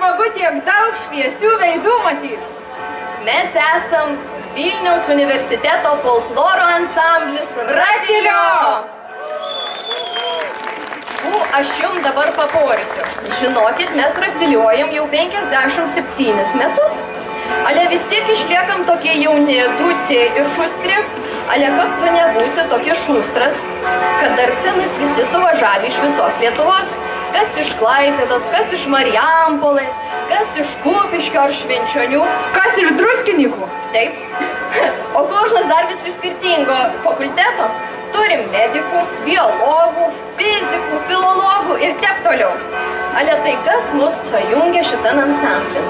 smagu tiek daug šviesių veidų matyti. Mes esam Vilniaus universiteto folkloro ansamblis Ratilio. Aš jums dabar paporisiu. Žinokit, mes radziliuojam jau 57 metus. Ale vis tiek išliekam tokie jauni, druciai ir šustri. Ale kaip tu nebūsi tokie šustras, kad dar cenas visi suvažiavė iš visos Lietuvos. Kas iš Klaipėdos, kas iš Marijampolės, kas iš Kupiškio ar Švenčionių. Kas iš Druskininkų. Taip. O kožnas dar vis iš skirtingo fakulteto. Turim medikų, biologų, fizikų, filologų ir taip toliau. Ale tai kas mus sujungia šitan ansamblį?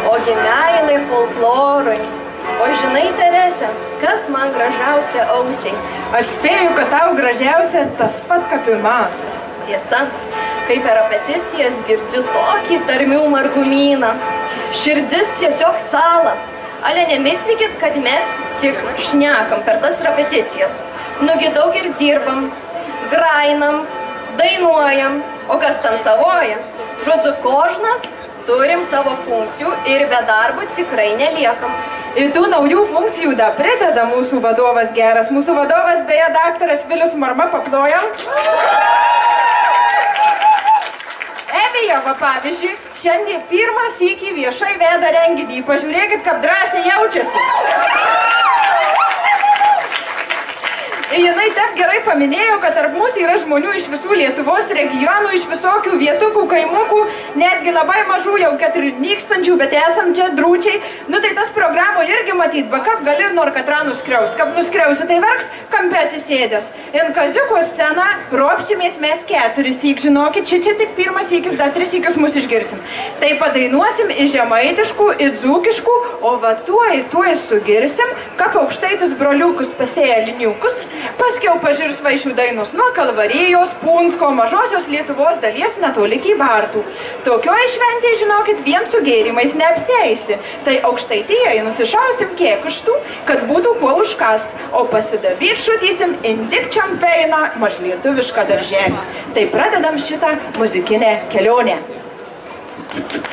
Ogi meilė folklorui. O žinai, Terese, kas man gražiausia ausiai? Aš spėju, kad tau gražiausia tas pat kaip ir man. Tiesa, kai per repeticijas girdžiu tokį tarmių margumyną. Širdis tiesiog sala. Ale nemyslikit, kad mes tik šnekam per tas repeticijas. Nugi daug ir dirbam, grainam, dainuojam, o kas tansavoja. Žodžiu, kožnas turim savo funkcijų ir be darbo tikrai neliekam. Ir tų naujų funkcijų dar prideda mūsų vadovas geras. Mūsų vadovas beje daktaras Vilius Marma, paplojam. Evija, va pavyzdžiui, šiandien pirmą sykį viešai veda renginį. Pažiūrėkit, kaip drąsiai jaučiasi. Ir jinai taip gerai paminėjo, kad tarp mūsų yra žmonių iš visų Lietuvos regionų, iš visokių vietukų, kaimukų, netgi labai mažų, jau 4 nykstančių, bet esam čia drūčiai. Nu tai tas programų irgi matyt, va kaip gali nor katrą nuskriaust. Kaip nuskriausi, tai verks kampe atsisėdęs. In Kaziuko sceną ropščimės mes 4 syk, žinokit, čia tik pirmas sykis, dar 3 sykius mus išgirsim. Tai padainuosim į žemaitiškų, į dzūkiškų, o va tuoj sugirsim, kaip aukštaitis broliukus pasėja liniukus. Paskiau pažirs vaišių dainos nuo Kalvarijos, Punsko, mažosios Lietuvos dalies netoli Kybartų. Tokioj šventėj, žinokit, vien su gėrimais neapsieisi. Tai aukštaitijai nusišausim kėkuštų, kad būtų kuo užkast, o pasidabyt šutysim indikčiam feiną mažlietuvišką darželį. Tai pradedam šitą muzikinę kelionę. Arno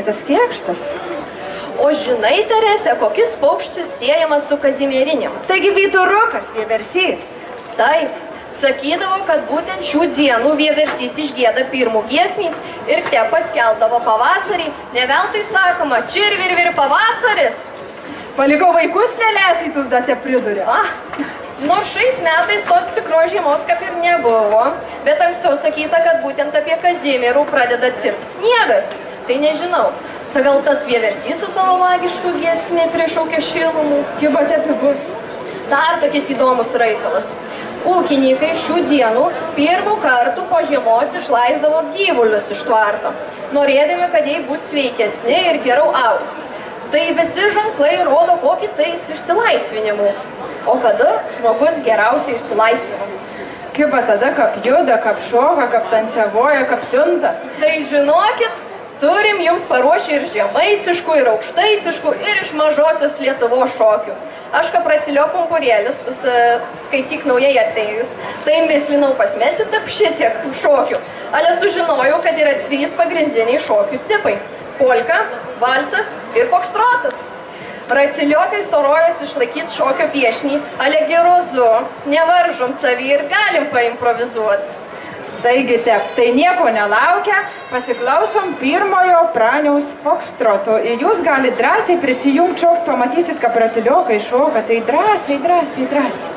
tas kėkštas? O žinai, Teresė, kokis paukštis siejamas su Kazimieriniam? Taigi vyturukas, vieversys. Taip, sakydavo, kad būtent šių dienų vieversys išgieda pirmų giesmį ir te paskeldavo pavasarį, ne veltui sakoma, čirvirvir pavasaris. Paliko vaikus nelesytus, da te pridurė. Nors šiais metais tos tikros žiemos kaip ir nebuvo, bet anksčiau sakyta, kad būtent apie Kazimierų pradeda cirpt sniegas. Tai nežinau, gal tas vieversys su savo magišku giesmė prišaukė šilumų. Kiba te pibus. Dar tokis įdomus reikalas. Ūkininkai šių dienų pirmų kartų po žiemos išlaisdavo gyvulius iš tvarto, norėdami, kad jie būtų sveikesni ir geriau augs. Tai visi ženklai rodo kokį tais išsilaisvinimu. O kada žmogus geriausiai išsilaisvina? Kiba tada, kap juda, kap šoka, kap tanciavoja, kap siunta. Tai žinokit, turim jums paruošę ir žemaiciškų, ir aukštaiciškų, ir iš mažosios Lietuvos šokių. Aš kaip Ratilio pumpurėlis, skaityk naujai atėjus, tai mislinau pasmesiu tarp šitiek šokių. Ale sužinojau, kad yra 3 pagrindiniai šokių tipai – polka, valsas ir fokstrotas. Ratiliokai storojos išlaikyti šokio piešinį, ale gerozu, nevaržom savį ir galim paimprovizuoti. Taigi tep, tai nieko nelaukia, pasiklausom pirmojo Praniaus fokstroto. Ir jūs gali drąsiai prisijungti šokt, pamatysit, kad ratiliokai šoka, tai drąsiai, drąsiai, drąsiai.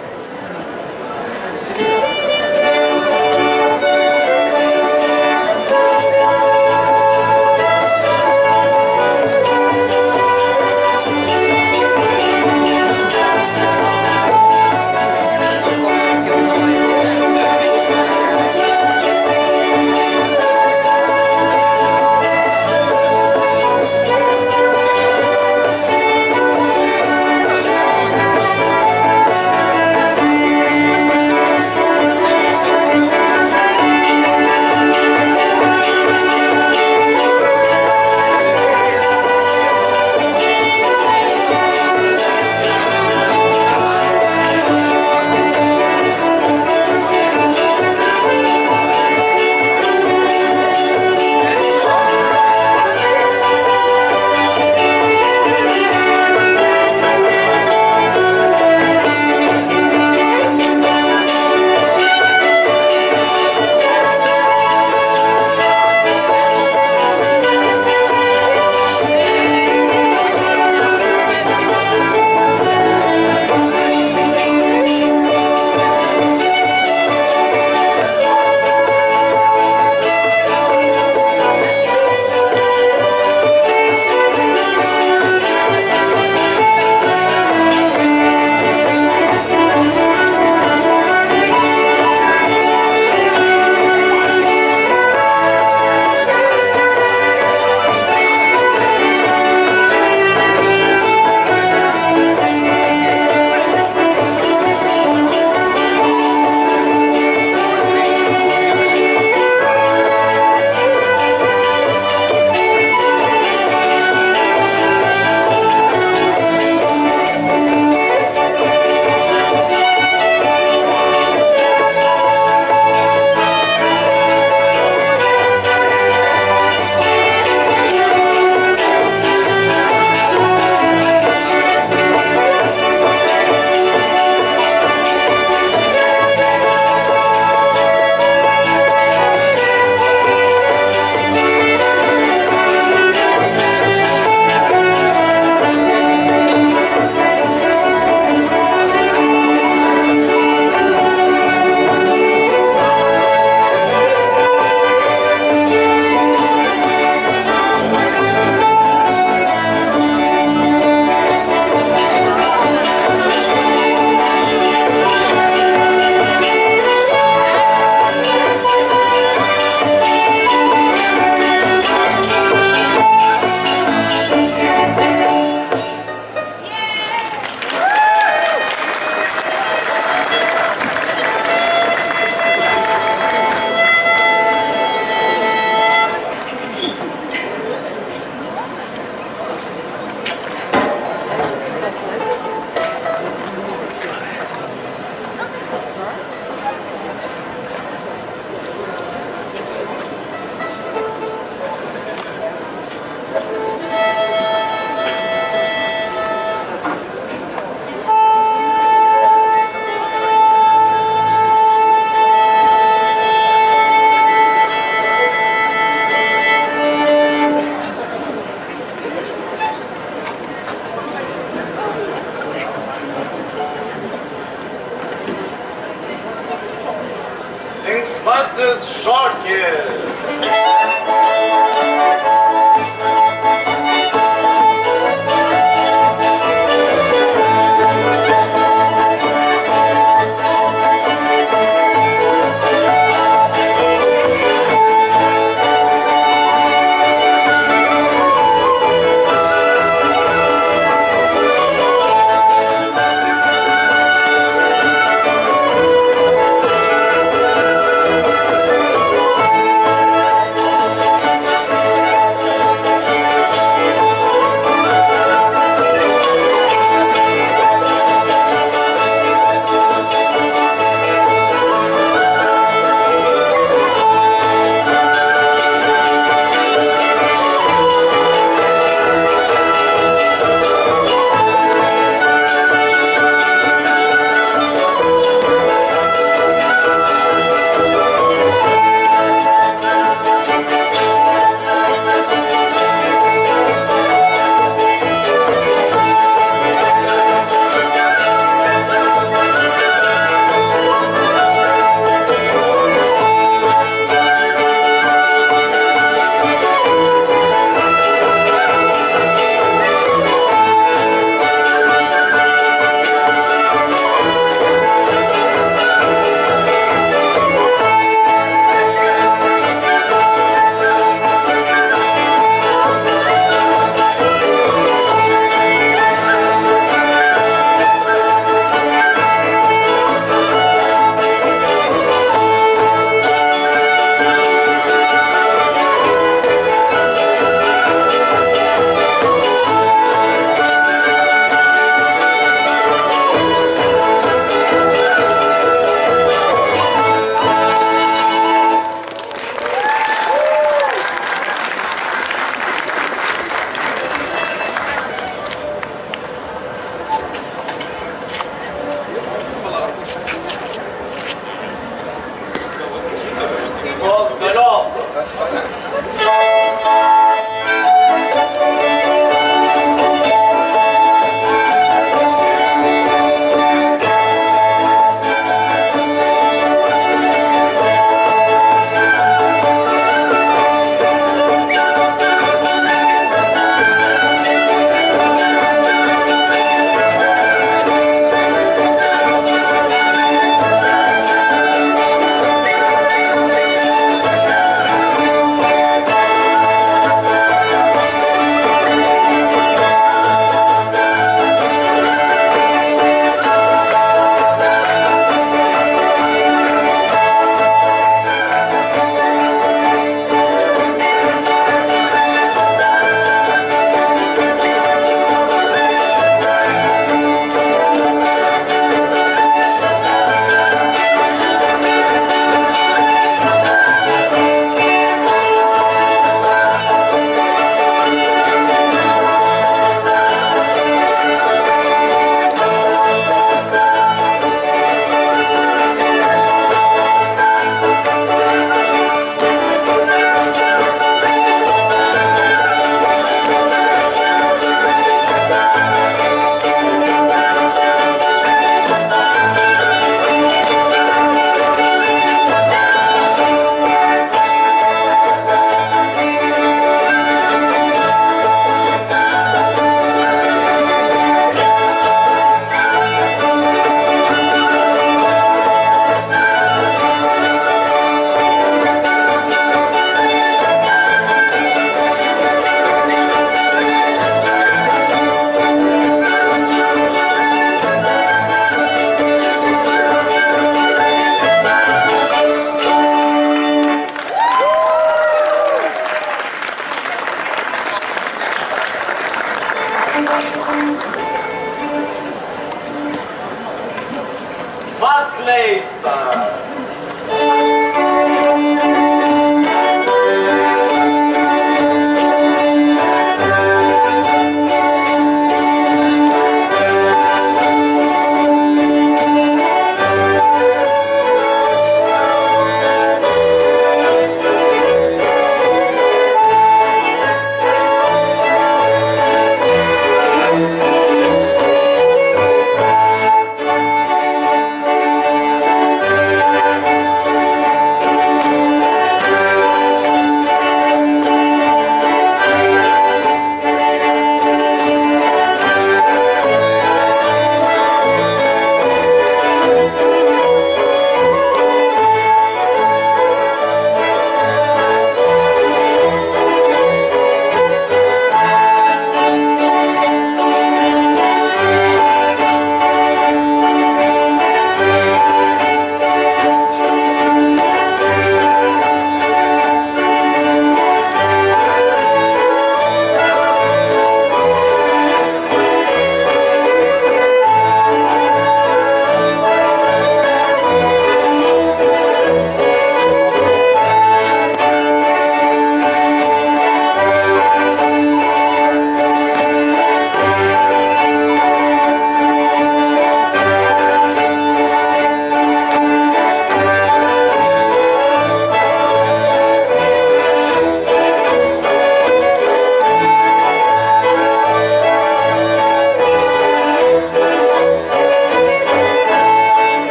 linksmasis šokis. Atleistas!